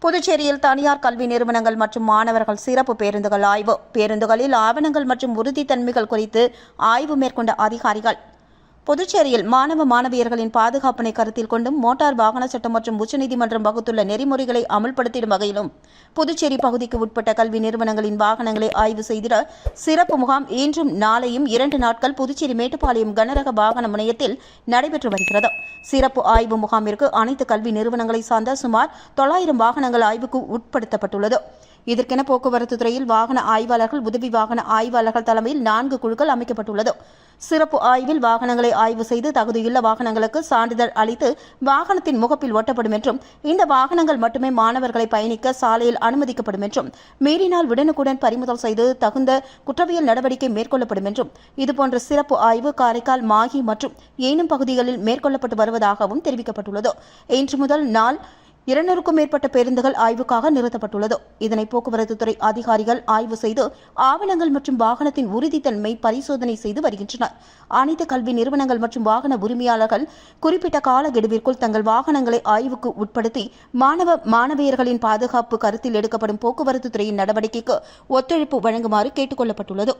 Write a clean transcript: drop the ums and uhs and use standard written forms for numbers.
புதுச்சேரியில் தனியார் கல்வி நிறுவனங்கள் மற்றும் மாணவர்கள் சிறப்பு பேருந்துகள் ஆய்வு. பேருந்துகளில் ஆவணங்கள் மற்றும் உறுதித்தன்மைகள் குறித்து ஆய்வு மேற்கொண்ட அதிகாரிகள். புதுச்சேரியில் மாணவ மாணவியர்களின் பாதுகாப்பினை கருத்தில் கொண்டும் மோட்டார் வாகன சட்டம் மற்றும் உச்சநீதிமன்றம் வகுத்துள்ள நெறிமுறைகளை அமல்படுத்திடும் வகையிலும் புதுச்சேரி பகுதிக்கு உட்பட்ட கல்வி நிறுவனங்களின் வாகனங்களை ஆய்வு செய்திட சிறப்பு முகாம் இன்றும் நாளையும் 2 நாட்கள் புதுச்சேரி மேட்டுப்பாளையம் கனரக வாகன முனையத்தில் நடைபெற்று வருகிறது. சிறப்பு ஆய்வு முகாமிற்கு அனைத்து கல்வி நிறுவனங்களை சார்ந்த சுமார் 900 வாகனங்கள் ஆய்வுக்கு உட்படுத்தப்பட்டுள்ளது. இதற்கென போக்குவரத்து துறையில் வாகன ஆய்வாளர்கள், உதவி வாகன ஆய்வாளர்கள் தலைமையில் 4 குழுக்கள் அமைக்கப்பட்டுள்ளது. சிறப்பு ஆய்வில் வாகனங்களை ஆய்வு செய்து தகுதியுள்ள வாகனங்களுக்கு சான்றிதழ் அளித்து வாகனத்தின் முகப்பில் ஒட்டப்படும் என்றும், இந்த வாகனங்கள் மட்டுமே மாணவர்களை பயணிக்க சாலையில் அனுமதிக்கப்படும் என்றும், மீறினால் உடனுக்குடன் பறிமுதல் செய்து தகுந்த குற்றவியல் நடவடிக்கை மேற்கொள்ளப்படும் என்றும், இதுபோன்ற சிறப்பு ஆய்வு காரைக்கால், மாஹி மற்றும் ஏனும் பகுதிகளில் மேற்கொள்ளப்பட்டு வருவதாகவும் தெரிவிக்கப்பட்டுள்ளது. இன்று முதல் நாள் 200க்கும் மேற்பட்ட பேருந்துகள் ஆய்வுக்காக நிறுத்தப்பட்டுள்ளது. இதனை போக்குவரத்து துறை அதிகாரிகள் ஆய்வு செய்து ஆவணங்கள் மற்றும் வாகனத்தின் உறுதித்தன்மை பரிசோதனை செய்து வருகின்றனர். அனைத்து கல்வி நிறுவனங்கள் மற்றும் வாகன உரிமையாளர்கள் குறிப்பிட்ட காலக்கெடுவிற்குள் தங்கள் வாகனங்களை ஆய்வுக்கு உட்படுத்தி மாணவ மாணவியர்களின் பாதுகாப்பு கருத்தில் எடுக்கப்படும் போக்குவரத்து துறையின் நடவடிக்கைக்கு ஒத்துழைப்பு வழங்குமாறு கேட்டுக் கொள்ளப்பட்டுள்ளது.